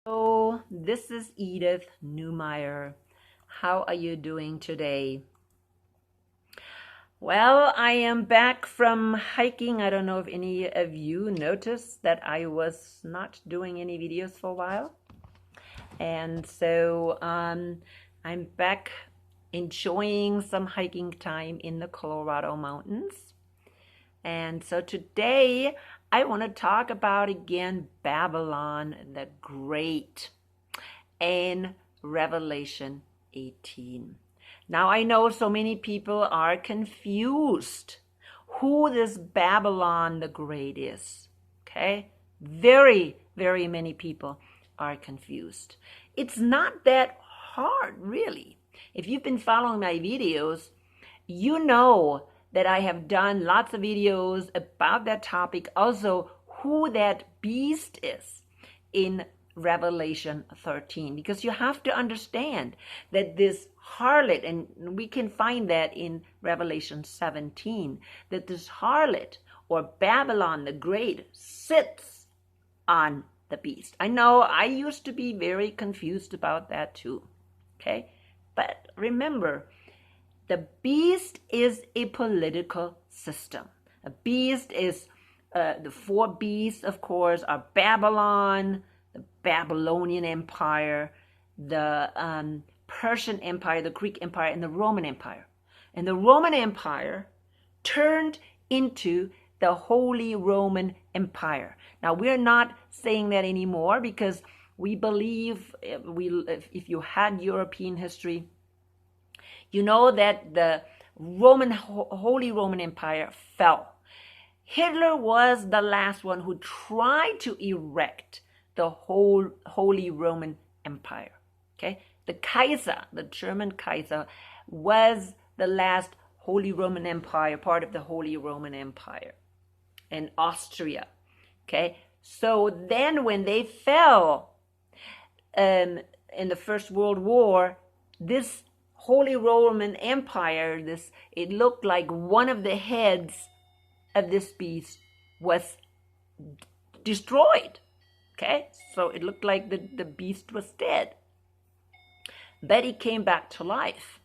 Hello, this is Edith Newmeyer. How are you doing today? Well, I am back from hiking. I don't know if any of you noticed that I was not doing any videos for a while. And so I'm back enjoying some hiking time in the Colorado mountains. And so today I want to talk about again Babylon the Great in Revelation 18. Now I know so many people are confused who this Babylon the Great is. Okay? Very many people are confused. It's not that hard, really. If you've been following my videos, you know that I have done lots of videos about that topic, also who that beast is in Revelation 13, because you have to understand that this harlot, and we can find that in Revelation 17, that this harlot or Babylon the Great sits on the beast. I know I used to be very confused about that too. Okay? But remember, the beast is a political system. A beast is the four beasts, of course, are Babylon, the Babylonian Empire, the Persian Empire, the Greek Empire, and the Roman Empire. And the Roman Empire turned into the Holy Roman Empire. Now, we're not saying that anymore because we believe, if you had European history, you know that the Holy Roman Empire fell. Hitler was the last one who tried to erect the whole Holy Roman Empire. Okay, the Kaiser, the German Kaiser, was the last Holy Roman Empire, part of the Holy Roman Empire, in Austria. Okay, so then when they fell in the First World War, this Holy Roman Empire, it looked like one of the heads of this beast was destroyed. Okay, so it looked like the beast was dead. But he came back to life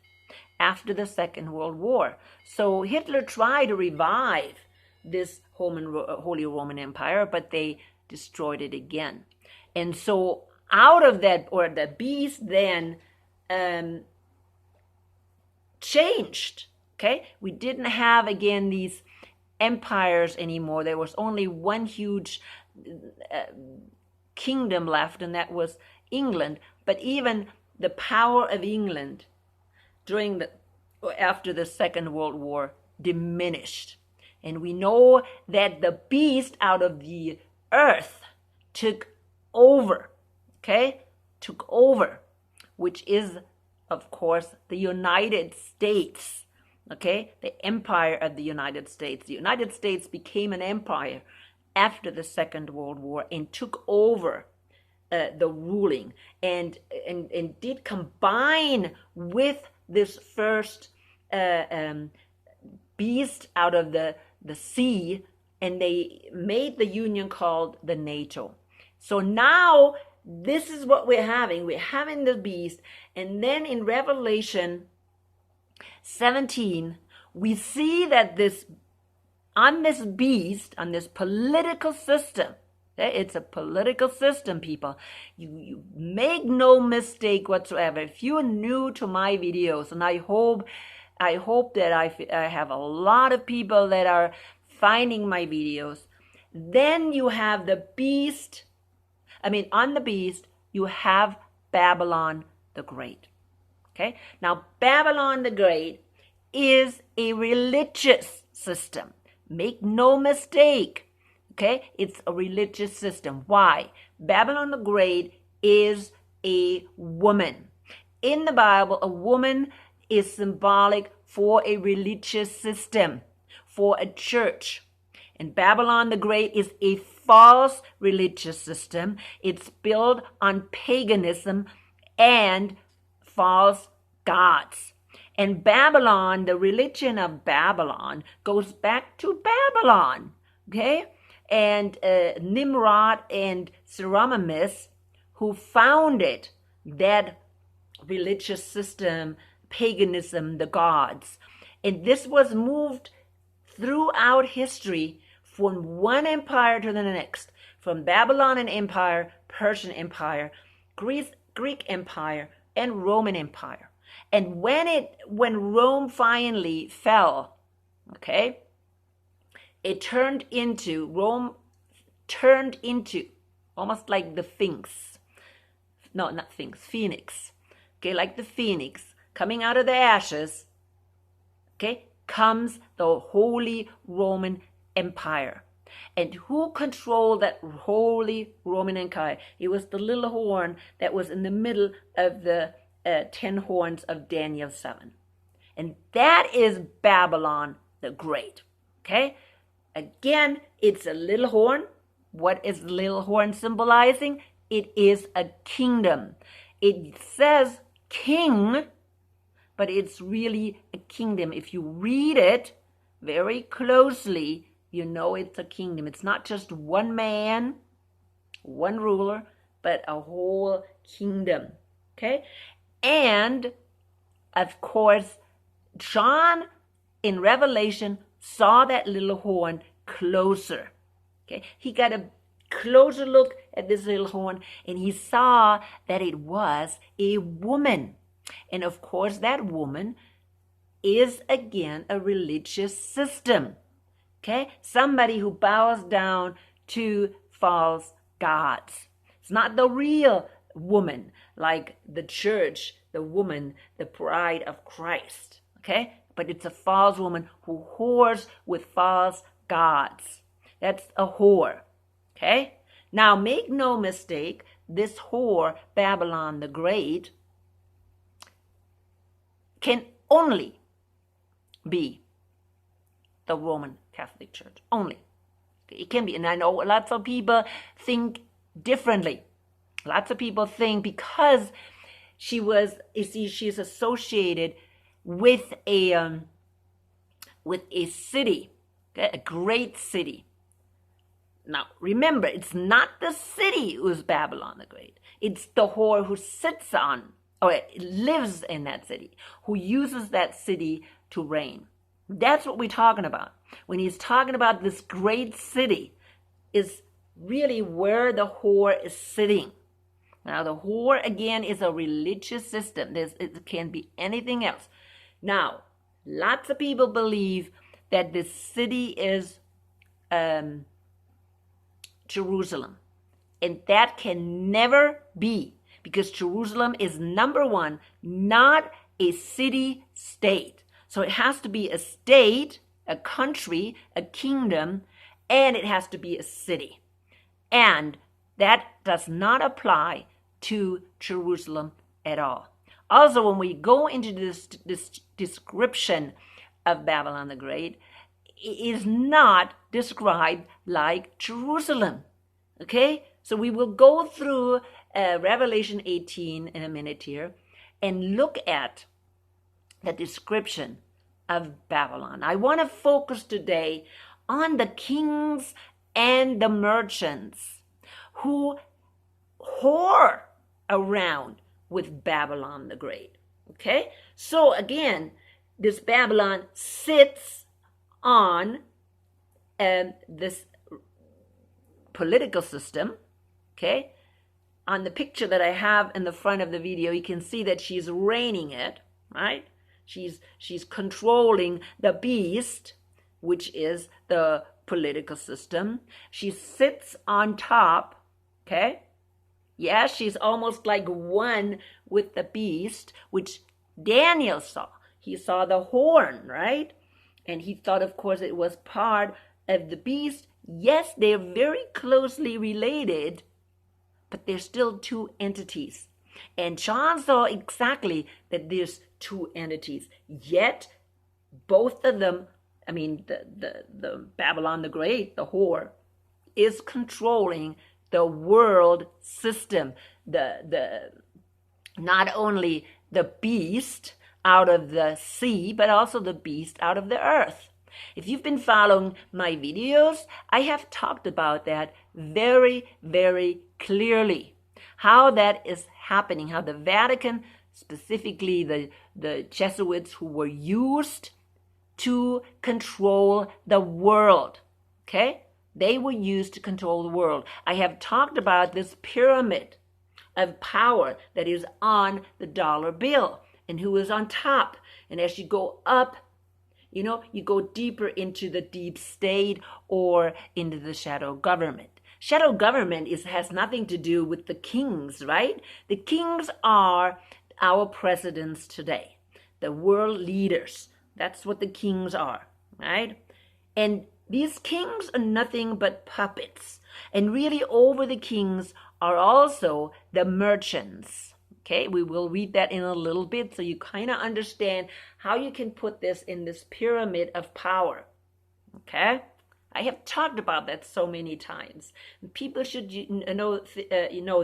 after the Second World War. So Hitler tried to revive this Holy Roman Empire, but they destroyed it again. And so out of that, or the beast then changed. Okay, we didn't have again these empires anymore. There was only one huge kingdom left, and that was England. But even the power of England after the Second World War diminished. And we know that the beast out of the earth took over, which is, of course, the United States, the empire of the United States. The United States became an empire after the Second World War and took over the ruling and did combine with this first beast out of the sea, and they made the union called the NATO. So now this is what we're having. We're having the beast, and then in Revelation 17, we see that this beast, on this political system, it's a political system, people. You make no mistake whatsoever. If you're new to my videos, and I hope that I have a lot of people that are finding my videos, then you have the beast. On the beast, you have Babylon the Great. Okay? Now, Babylon the Great is a religious system. Make no mistake. Okay? It's a religious system. Why? Babylon the Great is a woman. In the Bible, a woman is symbolic for a religious system, for a church. And Babylon the Great is a false religious system. It's built on paganism and false gods. And Babylon, the religion of Babylon, goes back to Babylon, okay? And Nimrod and Semiramis, who founded that religious system, paganism, the gods. And this was moved throughout history from one empire to the next, from Babylonian Empire, Persian Empire, Greek Empire, and Roman Empire. And when Rome finally fell, okay, Rome turned into almost like the Sphinx. No, not Sphinx, Phoenix. Okay, like the Phoenix coming out of the ashes, okay, comes the Holy Roman Empire. And who controlled that Holy Roman Empire? It was the little horn that was in the middle of the 10 horns of Daniel 7. And that is Babylon the Great. Okay? Again, it's a little horn. What is the little horn symbolizing? It is a kingdom. It says king, but it's really a kingdom. If you read it very closely, you know it's a kingdom. It's not just one man, one ruler, but a whole kingdom. Okay? And, of course, John in Revelation saw that little horn closer. Okay? He got a closer look at this little horn, and he saw that it was a woman. And, of course, that woman is, again, a religious system. Okay? Somebody who bows down to false gods. It's not the real woman, like the church, the woman, the bride of Christ. Okay? But it's a false woman who whores with false gods. That's a whore. Okay? Now, make no mistake, this whore, Babylon the Great, can only be the Roman Catholic Church. Only. It can be. And I know lots of people think differently. Lots of people think because she's associated with a city, okay, a great city. Now, remember, it's not the city who's Babylon the Great. It's the whore who sits on, or lives in that city, who uses that city to reign. That's what we're talking about. When he's talking about this great city, is really where the whore is sitting. Now, the whore, again, is a religious system. It can be anything else. Now, lots of people believe that this city is Jerusalem. And that can never be, because Jerusalem is, number one, not a city-state. So it has to be a state, a country, a kingdom, and it has to be a city. And that does not apply to Jerusalem at all. Also, when we go into this description of Babylon the Great, it is not described like Jerusalem. Okay? So we will go through Revelation 18 in a minute here and look at the description of Babylon. I want to focus today on the kings and the merchants who whore around with Babylon the Great. Okay? So again, this Babylon sits on this political system. Okay? On the picture that I have in the front of the video, you can see that she's reigning it, right? She's controlling the beast, which is the political system. She sits on top, okay? Yeah, she's almost like one with the beast, which Daniel saw. He saw the horn, right? And he thought, of course, it was part of the beast. Yes, they're very closely related, but they're still two entities. And John saw exactly that there's two entities. Yet, both of them, I mean, the Babylon the Great, the whore, is controlling the world system. The not only the beast out of the sea, but also the beast out of the earth. If you've been following my videos, I have talked about that very, very clearly. how that is happening, how the Vatican, specifically the Jesuits who were used to control the world, okay? They were used to control the world. I have talked about this pyramid of power that is on the dollar bill and who is on top. And as you go up, you go deeper into the deep state or into the shadow government. Shadow government has nothing to do with the kings, right? The kings are our presidents today, the world leaders. That's what the kings are, right? And these kings are nothing but puppets. And really over the kings are also the merchants. Okay, we will read that in a little bit so you kind of understand how you can put this in this pyramid of power. Okay, I have talked about that so many times. People should know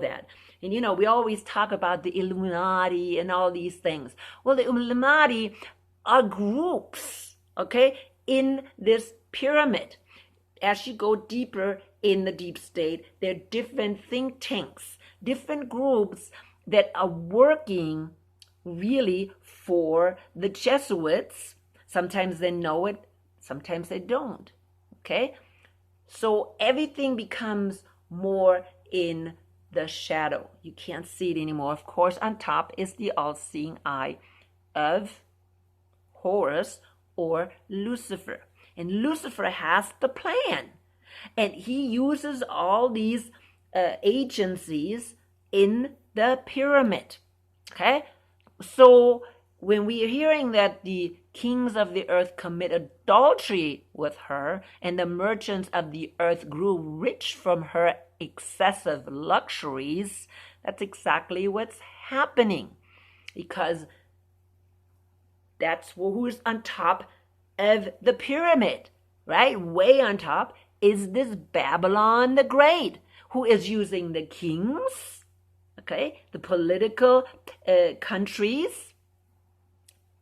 that. And we always talk about the Illuminati and all these things. Well, the Illuminati are groups, okay, in this pyramid. As you go deeper in the deep state, there are different think tanks, different groups that are working really for the Jesuits. Sometimes they know it, sometimes they don't, okay? So everything becomes more in the shadow. You can't see it anymore. Of course, on top is the all-seeing eye of Horus or Lucifer. And Lucifer has the plan. And he uses all these agencies in the pyramid. Okay? So when we are hearing that the kings of the earth commit adultery with her and the merchants of the earth grew rich from her excessive luxuries, that's exactly what's happening. Because that's who's on top of the pyramid, right? Way on top is this Babylon the Great, who is using the kings, okay, the political countries,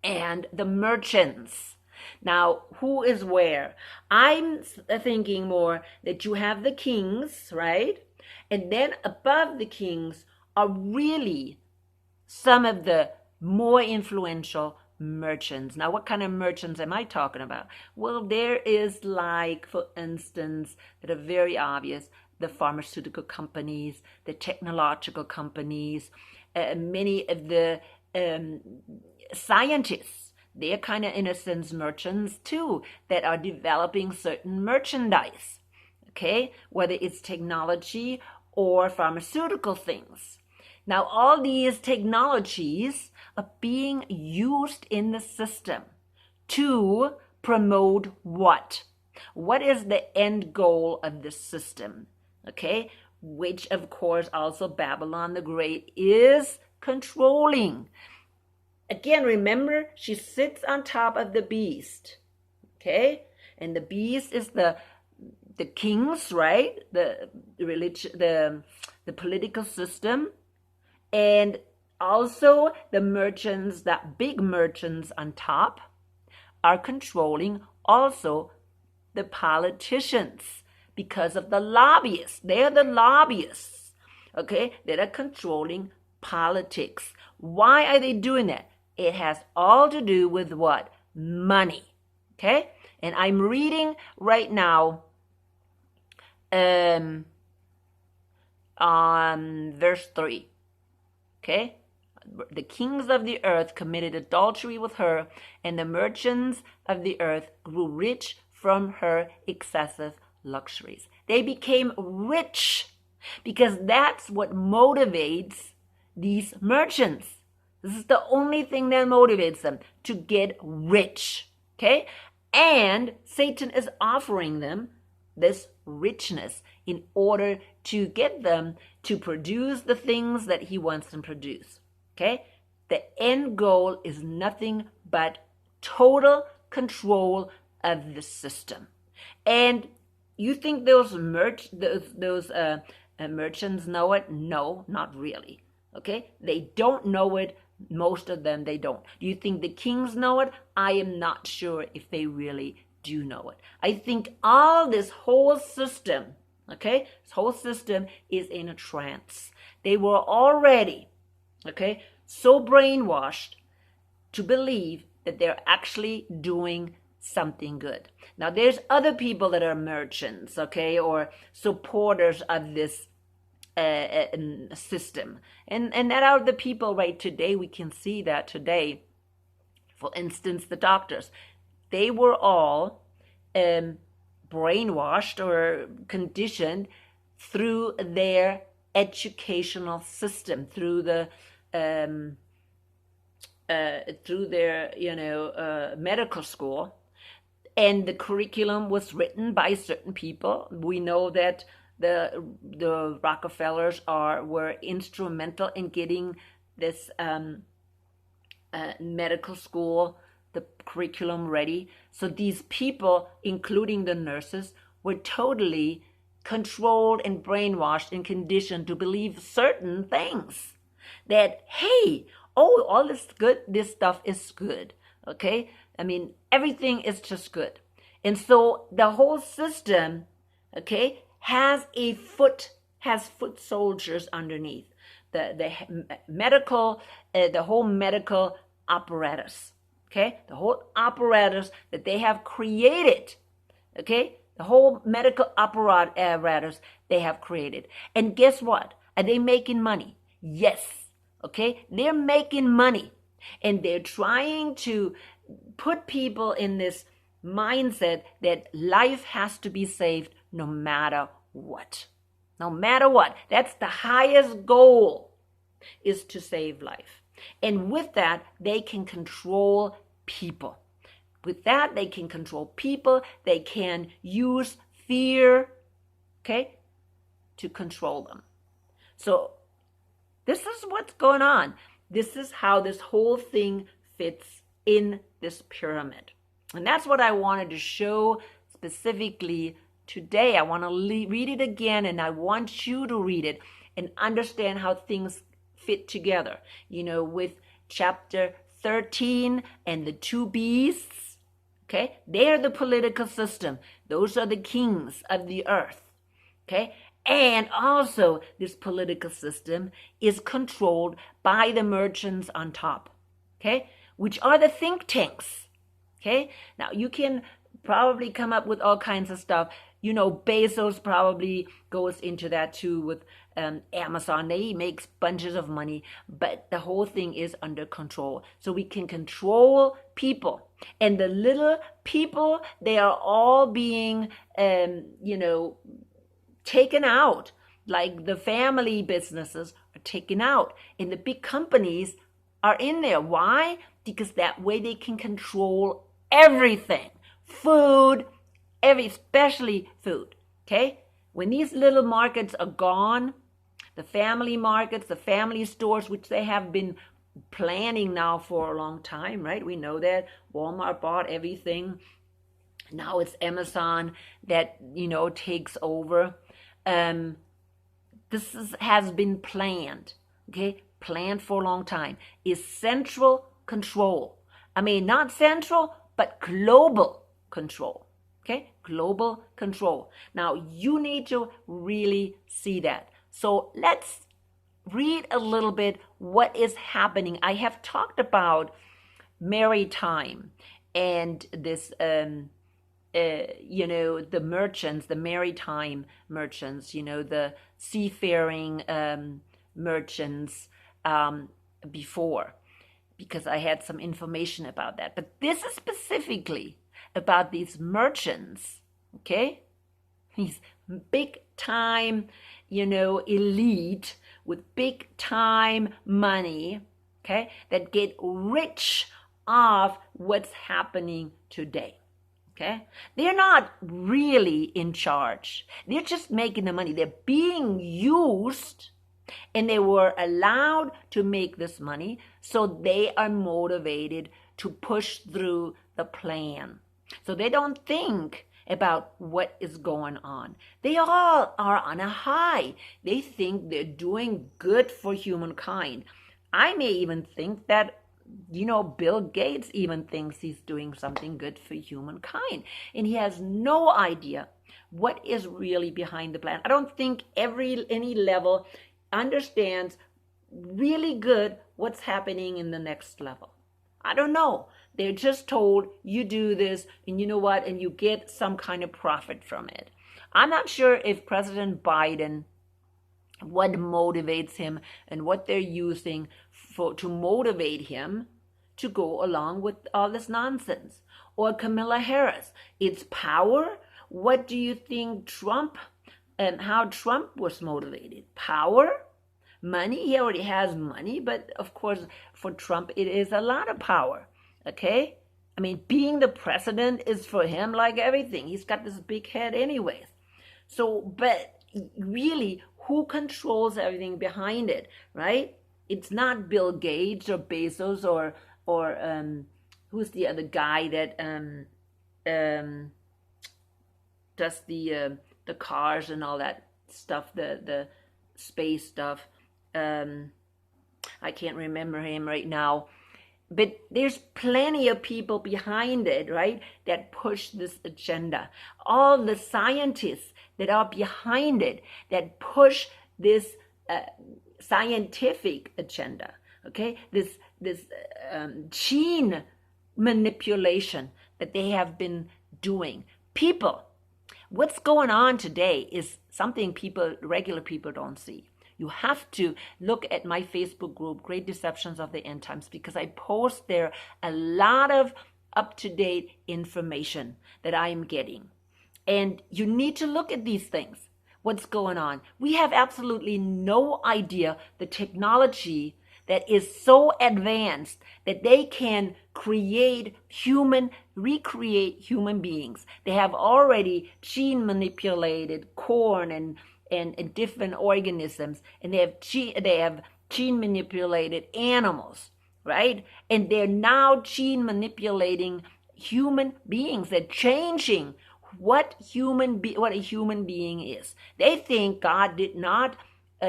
and the merchants. Now, who is where? I'm thinking more that you have the kings, right? And then above the kings are really some of the more influential merchants. Now, what kind of merchants am I talking about? Well, there is, like, for instance, that are very obvious, the pharmaceutical companies, the technological companies, many of the scientists. They're kind of, in a sense, merchants too, that are developing certain merchandise, okay? Whether it's technology or pharmaceutical things. Now, all these technologies are being used in the system to promote what? What is the end goal of the system? Okay, which of course also Babylon the Great is controlling. Again, remember, she sits on top of the beast. Okay, and the beast is the kings, right? The religion, the political system. And also the merchants, that big merchants on top, are controlling also the politicians because of the lobbyists. They're the lobbyists, okay, that are controlling politics. Why are they doing that? It has all to do with what? Money, okay? And I'm reading right now on verse 3. Okay, the kings of the earth committed adultery with her, and the merchants of the earth grew rich from her excessive luxuries. They became rich because that's what motivates these merchants. This is the only thing that motivates them, to get rich. Okay, and Satan is offering them this richness in order to get them to produce the things that he wants them to produce. Okay? The end goal is nothing but total control of the system. And you think those merchants know it? No, not really. Okay? They don't know it. Most of them, they don't. Do you think the kings know it? I am not sure if they really do know it. I think all this whole system, Okay, this whole system is in a trance. They were already, okay, so brainwashed to believe that they're actually doing something good. Now, there's other people that are merchants, okay, or supporters of this system, and that are the people right today. We can see that today. For instance, the doctors, they were all brainwashed or conditioned through their educational system, through the through their medical school, and the curriculum was written by certain people. We know that the Rockefellers were instrumental in getting this medical school, the curriculum ready. So these people, including the nurses, were totally controlled and brainwashed and conditioned to believe certain things. That, hey, oh, all this stuff is good. Okay? I mean, everything is just good. And so the whole system, okay, has foot soldiers underneath. The medical, the whole medical apparatus, okay? The whole apparatus that they have created, okay? The whole medical apparatus they have created. And guess what? Are they making money? Yes, okay? They're making money. And they're trying to put people in this mindset that life has to be saved no matter what. No matter what. That's the highest goal, is to save life. And with that, they can control people. With that, they can control people. They can use fear, okay, to control them. So this is what's going on. This is how this whole thing fits in this pyramid. And that's what I wanted to show specifically today. I want to read it again, and I want you to read it and understand how things fit together. With chapter 13 and the two beasts, okay? They're the political system. Those are the kings of the earth, okay? And also, this political system is controlled by the merchants on top, okay? Which are the think tanks, okay? Now, you can probably come up with all kinds of stuff. Bezos probably goes into that too with Amazon. He makes bunches of money, but the whole thing is under control. So we can control people. And the little people, they are all being, taken out. Like the family businesses are taken out. And the big companies are in there. Why? Because that way they can control everything. Food, especially food, okay? When these little markets are gone, the family markets, the family stores, which they have been planning now for a long time, right? We know that Walmart bought everything. Now it's Amazon that, takes over. This has been planned, okay? Planned for a long time. Is central control. I mean, not central, but global control. Okay, global control. Now, you need to really see that. So let's read a little bit what is happening. I have talked about maritime and this, the merchants, the maritime merchants, the seafaring merchants before, because I had some information about that. But this is specifically about these merchants, okay? These big time, elite with big time money, okay? That get rich off what's happening today, okay? They're not really in charge. They're just making the money. They're being used, and they were allowed to make this money, so they are motivated to push through the plan. So they don't think about what is going on. They all are on a high. They think they're doing good for humankind. I may even think that Bill Gates even thinks he's doing something good for humankind, and he has no idea what is really behind the plan. I don't think any level understands really good what's happening in the next level. I don't know. They're just told you do this, and you know what, and you get some kind of profit from it. I'm not sure if President Biden, what motivates him and what they're using to motivate him to go along with all this nonsense. Or Kamala Harris, it's power. What do you think Trump and how Trump was motivated? Power? Money? He already has money, but of course for Trump it is a lot of power. Okay? I mean, being the president is for him like everything. He's got this big head anyways. So, but really, who controls everything behind it, right? It's not Bill Gates or Bezos or who's the other guy that does the cars and all that stuff, the space stuff. I can't remember him right now. But there's plenty of people behind it, right, that push this agenda. All the scientists that are behind it, that push this scientific agenda, okay? This gene manipulation that they have been doing. People, what's going on today is something regular people don't see. You have to look at my Facebook group, Great Deceptions of the End Times, because I post there a lot of up-to-date information that I am getting. And you need to look at these things. What's going on? We have absolutely no idea the technology that is so advanced that they can recreate human beings. They have already gene manipulated corn and different organisms, and they have gene manipulated animals, right? And they're now gene manipulating human beings. They're changing what a human being is. They think God did not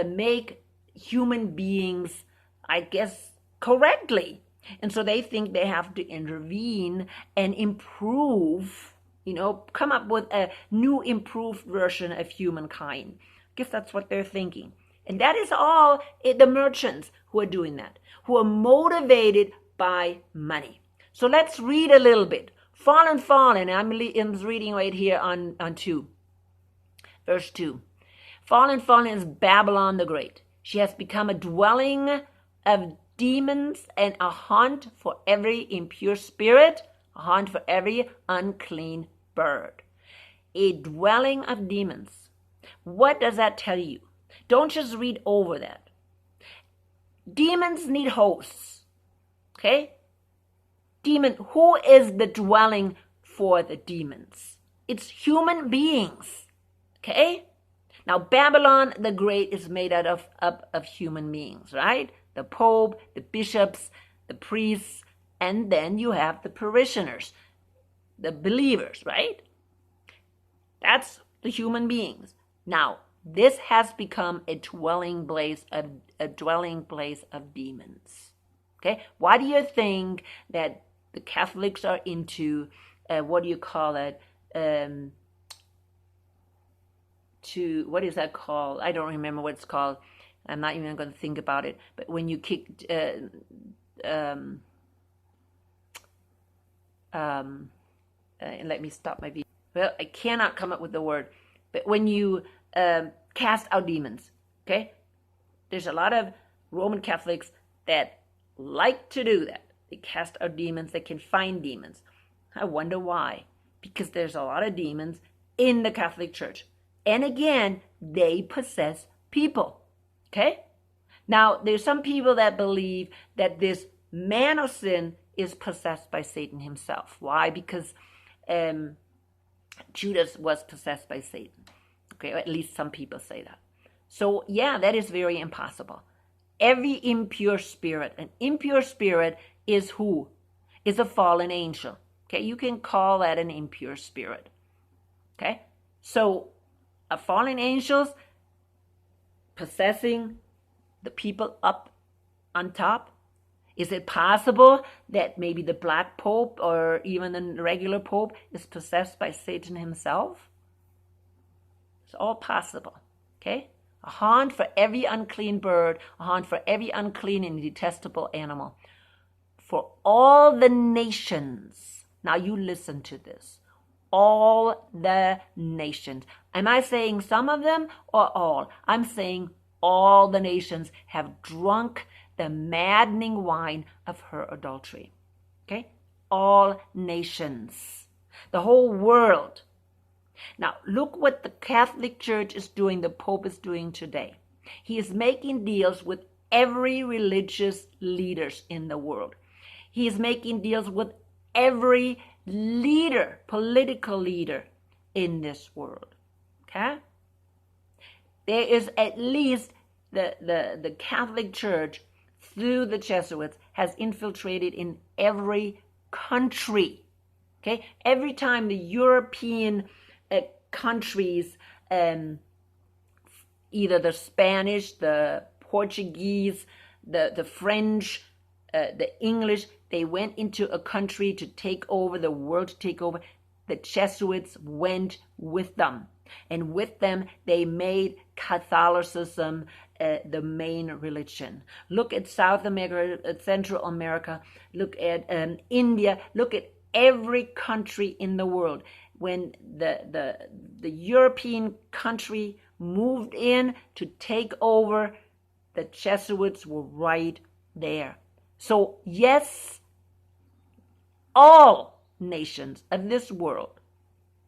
make human beings, I guess, correctly, and so they think they have to intervene and improve, come up with a new improved version of humankind. I guess that's what they're thinking. And that is all the merchants who are doing that, who are motivated by money. So let's read a little bit. Fallen. I'm reading right here on 2. Verse 2. Fallen is Babylon the Great. She has become a dwelling of demons and a haunt for every impure spirit, a haunt for every unclean bird. A dwelling of demons. What does that tell you? Don't just read over that. Demons need hosts. Okay? Who is the dwelling for the demons? It's human beings. Okay? Now, Babylon the Great is made out of human beings, right? The Pope, the bishops, the priests, and then you have the parishioners, the believers, right? That's the human beings. Now, this has become a dwelling place of demons. Okay? Why do you think that the Catholics are into what do you call it? What is that called? I don't remember what it's called. I'm not even going to think about it. But when you kick, let me stop my video. Well, I cannot come up with the word. But when you cast out demons, okay? There's a lot of Roman Catholics that like to do that. They cast out demons. They can find demons. I wonder why. Because there's a lot of demons in the Catholic Church. And again, they possess people. Okay? Now, there's some people that believe that this man of sin is possessed by Satan himself. Why? Because Judas was possessed by Satan. Okay, or at least some people say that. So, yeah, that is very impossible. Every impure spirit, an impure spirit is who? Is a fallen angel. Okay, you can call that an impure spirit. Okay, so a fallen angels possessing the people up on top Is it possible that maybe the Black Pope or even the regular Pope is possessed by Satan himself? It's all possible, okay? A horn for every unclean bird, a horn for every unclean and detestable animal. For all the nations, now you listen to this, all the nations. Am I saying some of them or all? I'm saying all the nations have drunk the maddening wine of her adultery. Okay? All nations. The whole world. Now, look what the Catholic Church is doing, the Pope is doing today. He is making deals with every religious leaders in the world. He is making deals with every leader, political leader in this world. Okay? There is at least the Catholic Church through the Jesuits has infiltrated in every country. Okay? Every time the European countries, either the Spanish, the Portuguese, the French, the English, they went into a country to take over, the world to take over, the Jesuits went with them. And with them, they made Catholicism the main religion. Look at South America, Central America, look at India, look at every country in the world. When the European country moved in to take over, the Jesuits were right there. So yes, all nations of this world,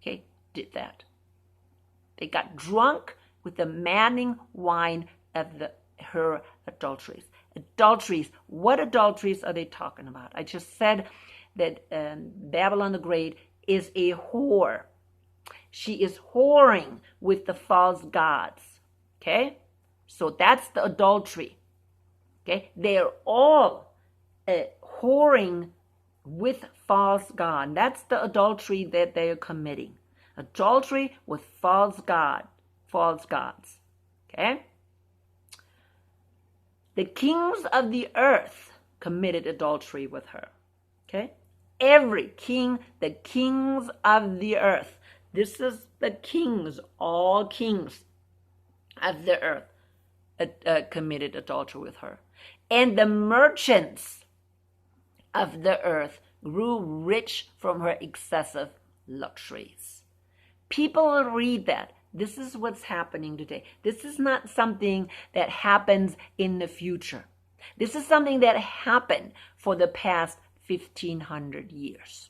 okay, did that. They got drunk with the maddening wine of her adulteries. Adulteries, what adulteries are they talking about? I just said that Babylon the Great is a whore. She is whoring with the false gods. Okay? So that's the adultery. Okay? They're all whoring with false god. That's the adultery that they are committing. Adultery with false gods. Okay? The kings of the earth committed adultery with her. Okay? Every king, the kings of the earth. This is the kings, all kings of the earth committed adultery with her. And the merchants of the earth grew rich from her excessive luxuries. People will read that. This is what's happening today. This is not something that happens in the future. This is something that happened for the past 1,500 years.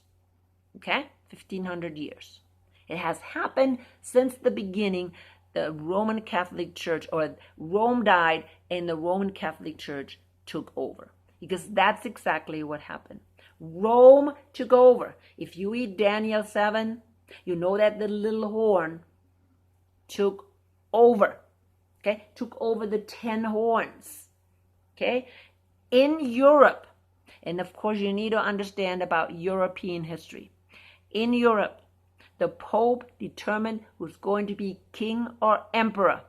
Okay? 1,500 years. It has happened since the beginning. The Roman Catholic Church, or Rome died and the Roman Catholic Church took over. Because that's exactly what happened. Rome took over. If you read Daniel 7, you know that the little horn took over. Okay? Took over the 10 horns. Okay? In Europe, and of course you need to understand about European history. In Europe, the Pope determined who's going to be king or emperor.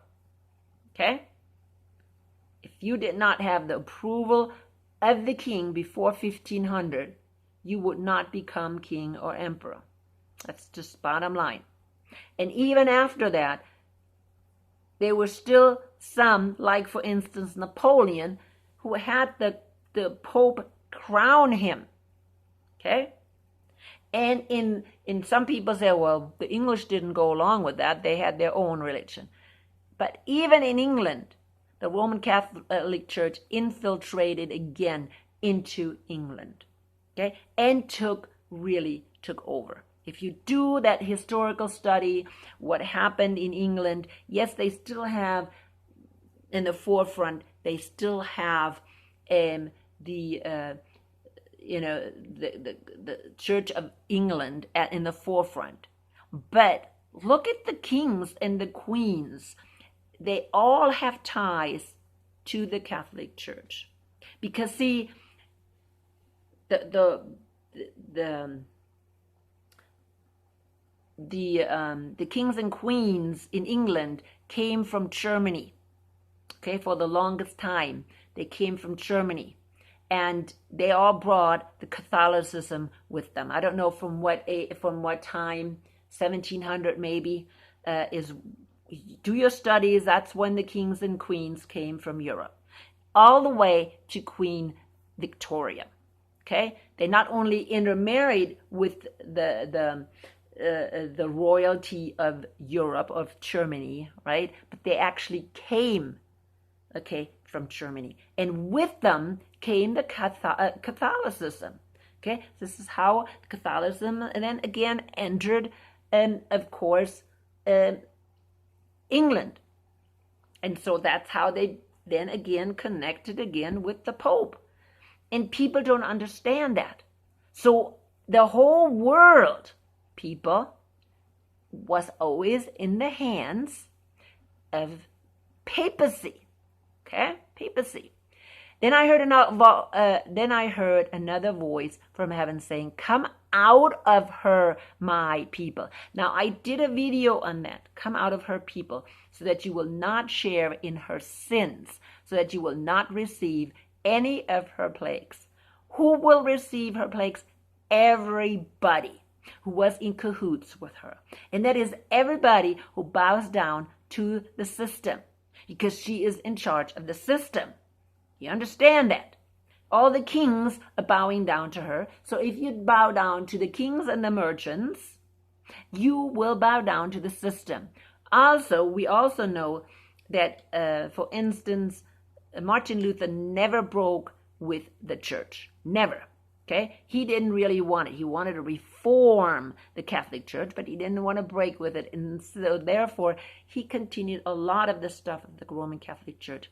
Okay? If you did not have the approval of the king before 1500, you would not become king or emperor. That's just bottom line. And even after that, there were still some, like for instance Napoleon, who had the Pope crown him. Okay? And in some people say, well, the English didn't go along with that. They had their own religion. But even in England, the Roman Catholic Church infiltrated again into England. Okay? And really took over. If you do that historical study, what happened in England, yes, they still have in the forefront, they still have the Church of England in the forefront. But look at the kings and the queens. They all have ties to the Catholic Church. Because see, the kings and queens in England came from Germany. Okay, for the longest time, they came from Germany. and they all brought the Catholicism with them. I don't know from what time, 1700 maybe, is. Do your studies. That's when the kings and queens came from Europe, all the way to Queen Victoria. Okay, they not only intermarried with the royalty of Europe, of Germany, right? But they actually came, okay, from Germany, and with them came the Catholicism. Okay, this is how Catholicism, and then again entered, of course, England, and so that's how they then again connected again with the Pope. And people don't understand that. So the whole world, people, was always in the hands of papacy. Okay, papacy. Then I heard another voice from heaven saying, "Come out of her, my people." Now I did a video on that. Come out of her, people, so that you will not share in her sins, so that you will not receive any of her plagues. Who will receive her plagues? Everybody who was in cahoots with her. And that is everybody who bows down to the system, because she is in charge of the system. You understand that? All the kings are bowing down to her. So if you bow down to the kings and the merchants, you will bow down to the system. Also, we also know that, for instance, Martin Luther never broke with the church. Never. Okay? He didn't really want it. He wanted to reform the Catholic Church, but he didn't want to break with it. And so therefore, he continued a lot of the stuff of the Roman Catholic Church.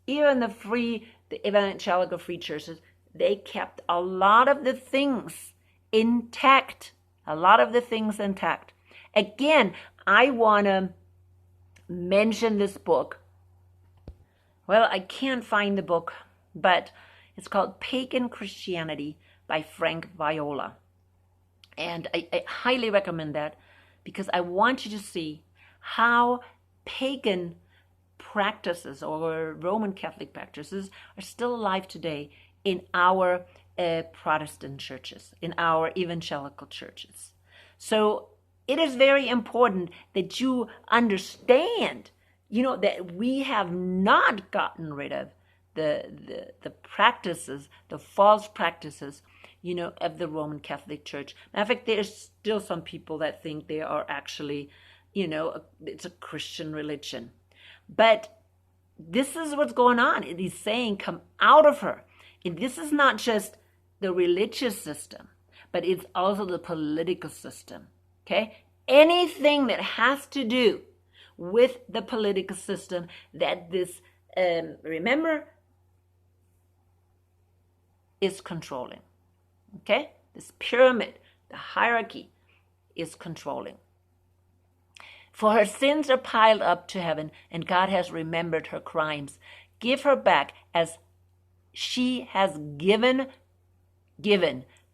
Even the evangelical free churches, they kept a lot of the things intact. A lot of the things intact. Again, I want to mention this book. Well, I can't find the book, but it's called Pagan Christianity by Frank Viola. And I highly recommend that, because I want you to see how pagan practices or Roman Catholic practices are still alive today in our Protestant churches, in our evangelical churches. So it is very important that you understand, that we have not gotten rid of the practices, the false practices, of the Roman Catholic Church. In fact, there's still some people that think they are actually, it's a Christian religion. But this is what's going on. It is saying, come out of her. And this is not just the religious system, but it's also the political system. Okay? Anything that has to do with the political system that this, remember, is controlling. Okay? This pyramid, the hierarchy, is controlling. For her sins are piled up to heaven, and God has remembered her crimes. Give her back as she has given.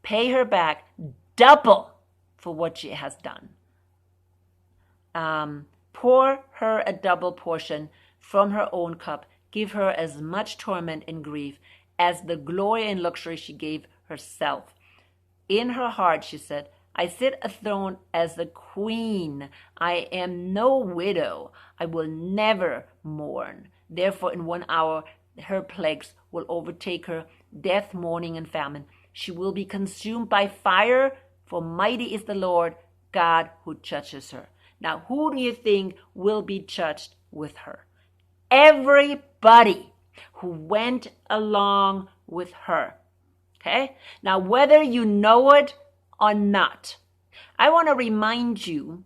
Pay her back double for what she has done. Pour her a double portion from her own cup. Give her as much torment and grief as the glory and luxury she gave herself. In her heart, she said, I sit enthroned as the queen. I am no widow. I will never mourn. Therefore, in 1 hour, her plagues will overtake her, death, mourning, and famine. She will be consumed by fire, for mighty is the Lord God who judges her. Now, who do you think will be judged with her? Everybody who went along with her. Okay? Now, whether you know it or not, I want to remind you,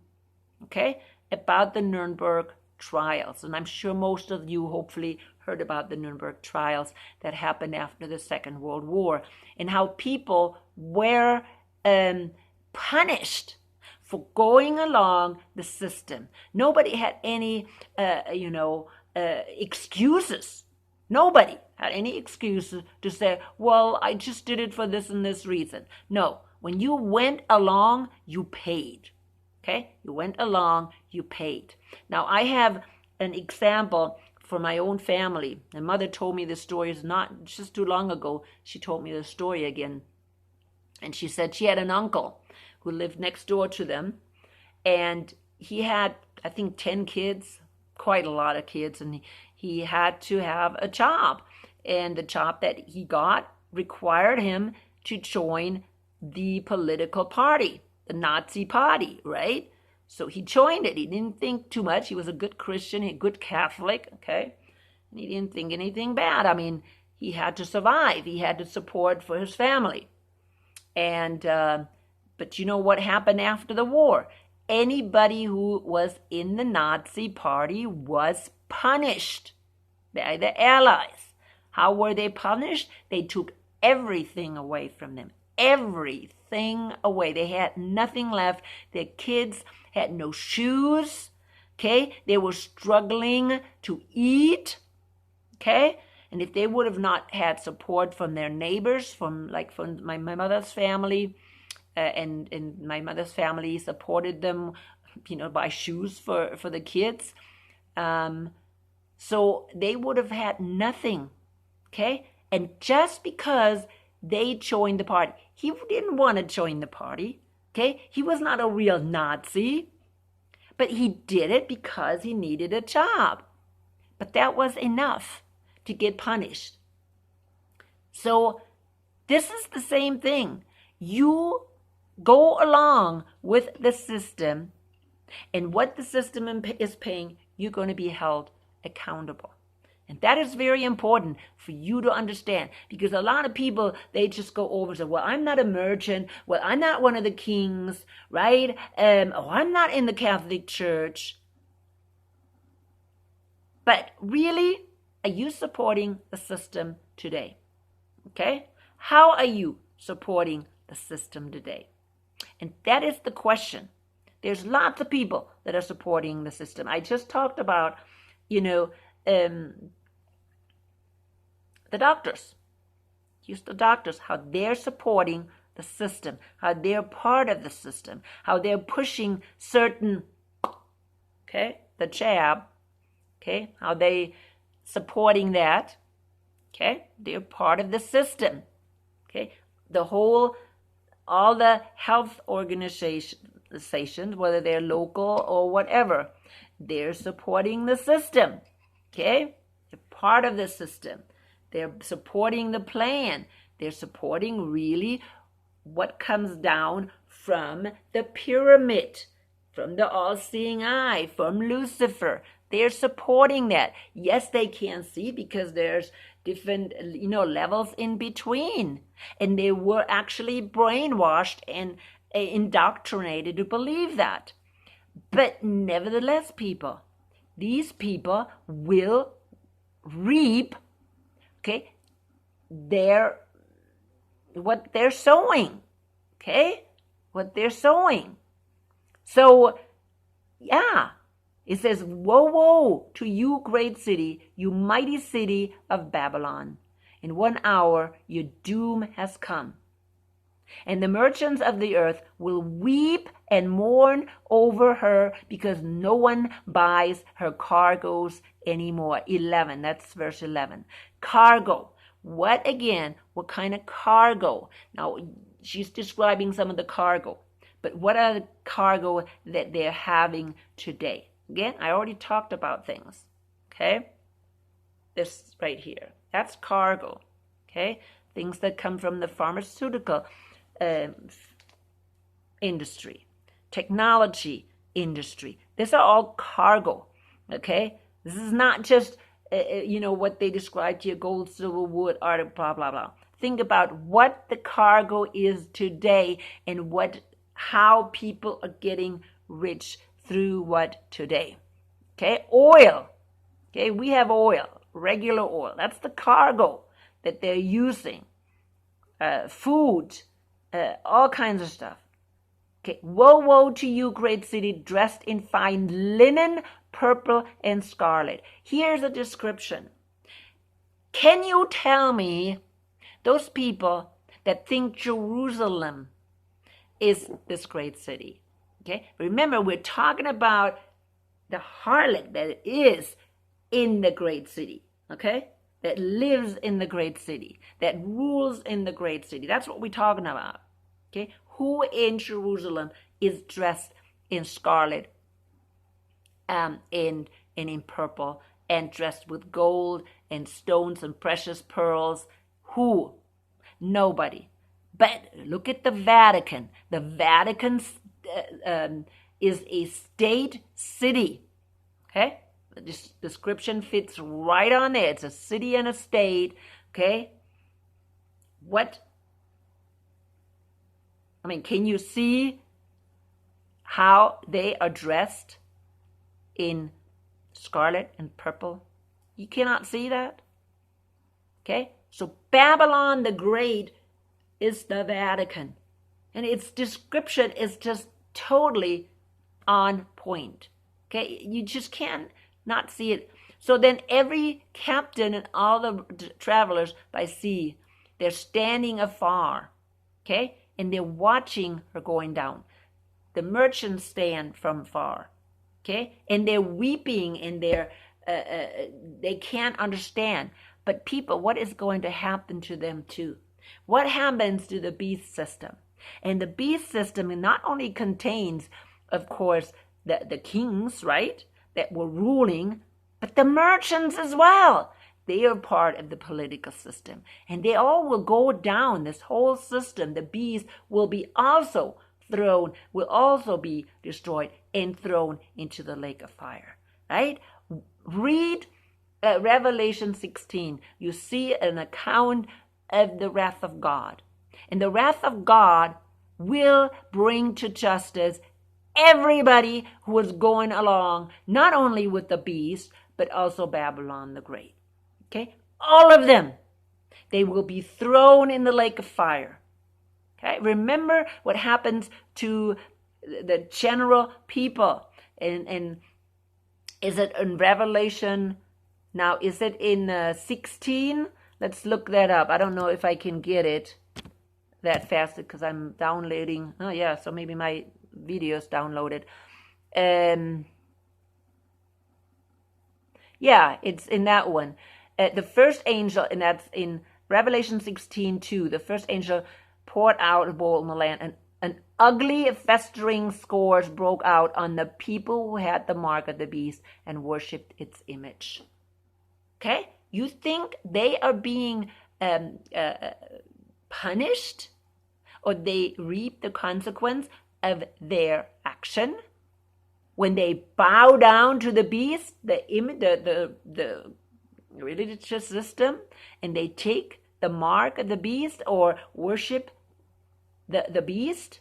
okay, about the Nuremberg trials. And I'm sure most of you hopefully heard about the Nuremberg trials that happened after the Second World War, and how people were punished for going along the system. Nobody had any, excuses. Nobody had any excuses to say, well, I just did it for this and this reason. No, when you went along, you paid. Okay? You went along, you paid. Now, I have an example for my own family. My mother told me this story is not just too long ago. She told me the story again. And she said she had an uncle who lived next door to them. And he had, I think, 10 kids, quite a lot of kids. And he had to have a job. And the job that he got required him to join the political party, the Nazi party, right? So he joined it. He didn't think too much. He was a good Christian, a good Catholic, okay? And he didn't think anything bad. I mean, he had to survive. He had to support for his family. And, but you know what happened after the war? Anybody who was in the Nazi party was punished by the Allies. How were they punished? They took everything away from them. Everything away. They had nothing left. Their kids had no shoes. Okay? They were struggling to eat. Okay? And if they would have not had support from their neighbors, from my mother's family, and my mother's family supported them, buy shoes for the kids. So they would have had nothing. Okay? And just because they joined the party, he didn't want to join the party. Okay? He was not a real Nazi, but he did it because he needed a job. But that was enough to get punished. So this is the same thing. You go along with the system, and what the system is paying, you're going to be held accountable. And that is very important for you to understand, because a lot of people, they just go over and say, well, I'm not a merchant. Well, I'm not one of the kings, right? I'm not in the Catholic Church. But really, are you supporting the system today? Okay? How are you supporting the system today? And that is the question. There's lots of people that are supporting the system. I just talked about, the doctors. Use the doctors, how they're supporting the system, how they're part of the system, how they're pushing certain, the jab, how they supporting that, they're part of the system, all the health organizations, whether they're local or whatever, they're supporting the system, they're part of the system. They're supporting the plan. They're supporting really what comes down from the pyramid, from the all-seeing eye, from Lucifer. They're supporting that. Yes, they can't see because there's different, levels in between. And they were actually brainwashed and indoctrinated to believe that. But nevertheless, these people will reap what they're sowing. What they're sowing. So, it says, woe, woe to you, great city, you mighty city of Babylon. In 1 hour, your doom has come. And the merchants of the earth will weep and mourn over her because no one buys her cargoes anymore. 11, that's verse 11. Cargo. What kind of cargo? Now, she's describing some of the cargo. But what are the cargo that they're having today? Again, I already talked about things. This right here. That's cargo. Things that come from the pharmaceutical industry, technology industry. These are all cargo. This is not just what they describe here: gold, silver, wood, art, blah blah blah. Think about what the cargo is today and how people are getting rich through what today. Oil. We have oil, regular oil. That's the cargo that they're using. Food. All kinds of stuff. Woe, woe to you, great city, dressed in fine linen, purple and scarlet. Here's a description. Can you tell me those people that think Jerusalem is this great city? Remember, we're talking about the harlot that is in the great city, okay? That lives in the great city, that rules in the great city. That's what we're talking about, okay? Who in Jerusalem is dressed in scarlet and in purple and dressed with gold and stones and precious pearls? Who? Nobody. But look at the Vatican. The Vatican is a state city, okay? The description fits right on there. It's a city and a state, okay? Can you see how they are dressed in scarlet and purple? You cannot see that, okay? So Babylon the Great is the Vatican, and its description is just totally on point, okay? You just can't not see it. So then every captain and all the travelers by sea, they're standing afar, okay? And they're watching her going down. The merchants stand from far, okay? And they're weeping and they can't understand. But people, what is going to happen to them too? What happens to the beast system? And the beast system not only contains, of course, the kings, right, that were ruling, but the merchants as well. They are part of the political system. And they all will go down, this whole system. The beast will be also destroyed and thrown into the lake of fire, right? Read Revelation 16. You see an account of the wrath of God. And the wrath of God will bring to justice everybody who is going along, not only with the beast, but also Babylon the Great. Okay? All of them. They will be thrown in the lake of fire. Okay? Remember what happens to the general people. And is it in Revelation? Now, is it in 16? Let's look that up. I don't know if I can get it that fast because I'm downloading. Oh, yeah, so maybe my video's downloaded. Yeah, it's in that one. The first angel, and that's in Revelation 16:2. The first angel poured out a bowl on the land, and an ugly, festering scourge broke out on the people who had the mark of the beast and worshipped its image. Okay? You think they are being punished, or they reap the consequence of their action when they bow down to the beast, the religious system, and they take the mark of the beast or worship the beast?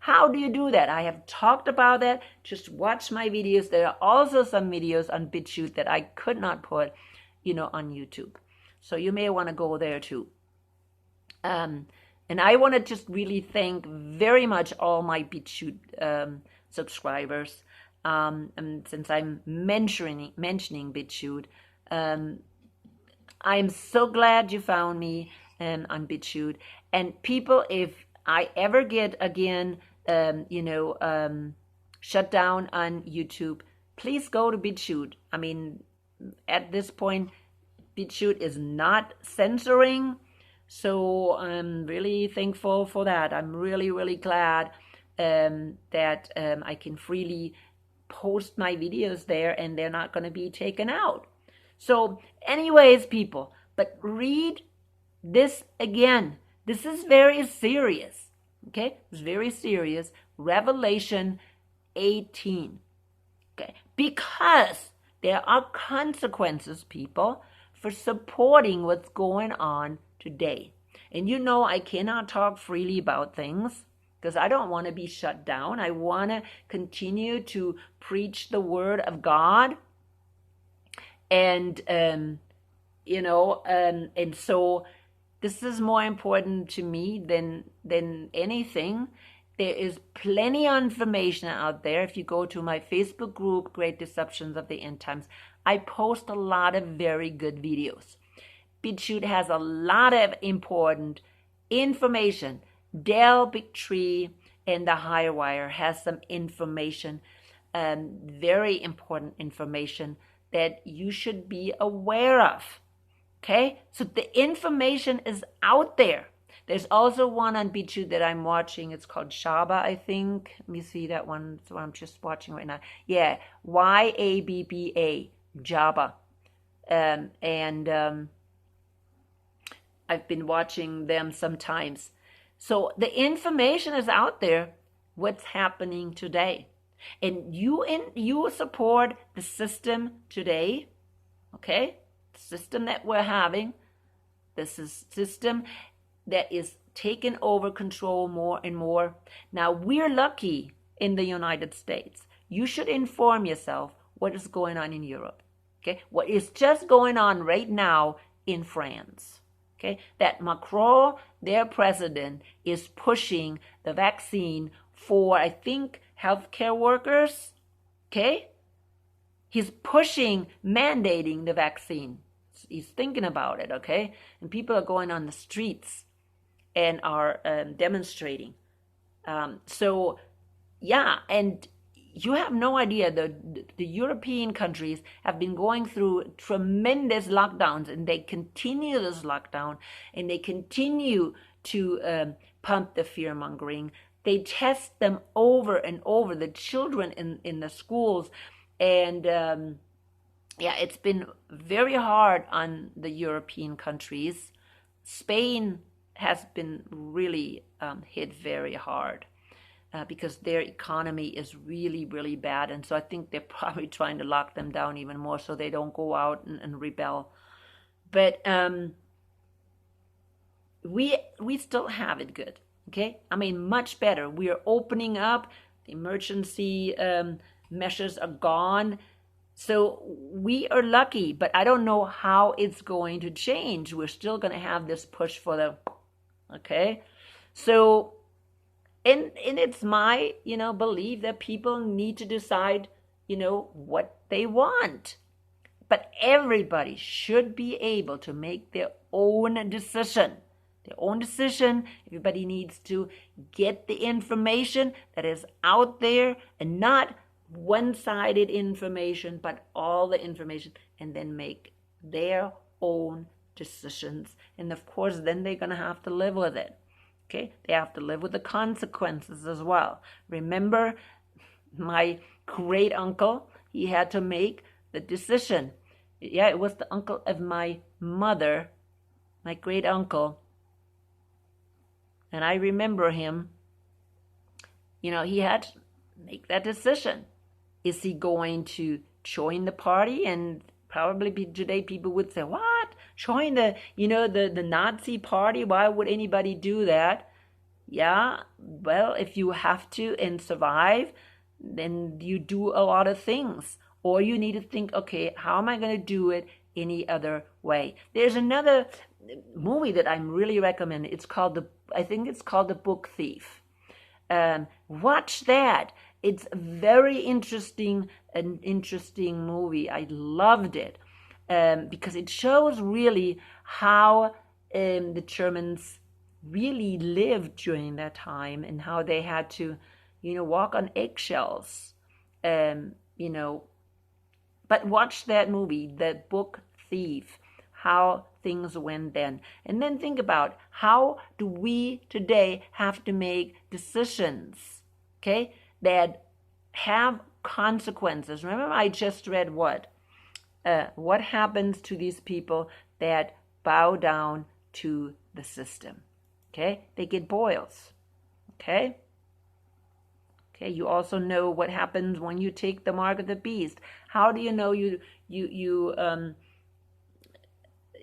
How do you do that? I have talked about that. Just watch my videos. There are also some videos on BitChute that I could not put, on YouTube. So you may want to go there too. And I want to just really thank very much all my BitChute subscribers. And since I'm mentioning BitChute, I'm so glad you found me on BitChute. And people, if I ever get again, shut down on YouTube, please go to BitChute. I mean, at this point, BitChute is not censoring. So I'm really thankful for that. I'm really, really glad that I can freely post my videos there and they're not going to be taken out. So anyways, people, but read this again. This is very serious. Okay? It's very serious. Revelation 18. Okay? Because there are consequences, people, for supporting what's going on today. And I cannot talk freely about things because I don't want to be shut down. I want to continue to preach the word of God. And, and so this is more important to me than anything. There is plenty of information out there. If you go to my Facebook group, Great Deceptions of the End Times, I post a lot of very good videos. BitChute has a lot of important information. Dell, Bigtree, and the Hirewire has some information, very important information that you should be aware of. Okay, so the information is out there. There's also one on BitChute that I'm watching. It's called Shaba, I think. Let me see that one. That's what I'm just watching right now. Yeah, YABBA, Java. And I've been watching them sometimes. So the information is out there, what's happening today. And you support the system today, okay? The system that we're having. This is system that is taking over control more and more. Now, we're lucky in the United States. You should inform yourself what is going on in Europe, okay? What is just going on right now in France, okay? That Macron, their president, is pushing the vaccine for, I think, healthcare workers, okay? He's pushing, mandating the vaccine. He's thinking about it, okay? And people are going on the streets and are demonstrating. So, yeah, and you have no idea. The European countries have been going through tremendous lockdowns, and they continue this lockdown, and they continue to pump the fear-mongering. They test them over and over, the children in the schools. And yeah, it's been very hard on the European countries. Spain has been really hit very hard because their economy is really, really bad. And so I think they're probably trying to lock them down even more so they don't go out and rebel. But we still have it good. Okay, I mean, much better. We are opening up. The emergency measures are gone. So we are lucky, but I don't know how it's going to change. We're still going to have this push for the, okay? So, and it's my, belief that people need to decide, what they want. But everybody should be able to make their own decision. Everybody needs to get the information that is out there and not one-sided information, but all the information, and then make their own decisions. And of course, then they're going to have to live with it. Okay? They have to live with the consequences as well. Remember, my great uncle, he had to make the decision. Yeah, it was the uncle of my mother, my great uncle. And I remember him, he had to make that decision. Is he going to join the party? And probably today people would say, what? Join the Nazi party? Why would anybody do that? Yeah, well, if you have to and survive, then you do a lot of things. Or you need to think, okay, how am I going to do it any other way? There's another movie that I'm really recommending. I think it's called The Book Thief. Watch that. It's a very interesting movie. I loved it because it shows really how the Germans really lived during that time and how they had to, walk on eggshells, But watch that movie, The Book Thief, how things went then. And then think about, how do we today have to make decisions, okay, that have consequences? Remember, I just read what happens to these people that bow down to the system, okay? They get boils, okay? Okay, you also know what happens when you take the mark of the beast. How do you know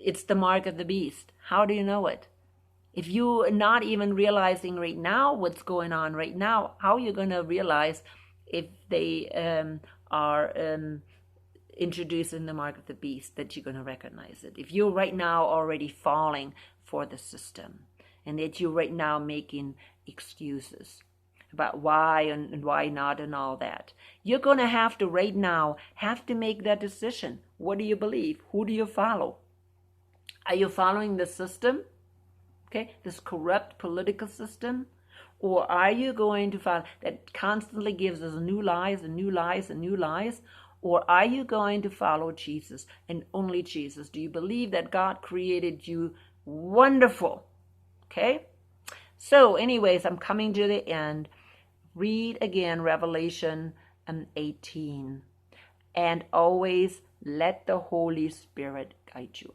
it's the mark of the beast? How do you know it? If you're not even realizing right now what's going on right now, how are you going to realize if they are introducing the mark of the beast that you're going to recognize it? If you're right now already falling for the system and that you're right now making excuses about why and why not and all that, you're going to have to right now make that decision. What do you believe? Who do you follow? Are you following the system? Okay, this corrupt political system? Or are you going to follow that constantly gives us new lies and new lies and new lies? Or are you going to follow Jesus and only Jesus? Do you believe that God created you wonderful? Okay? So anyways, I'm coming to the end. Read again Revelation 18. And always let the Holy Spirit guide you.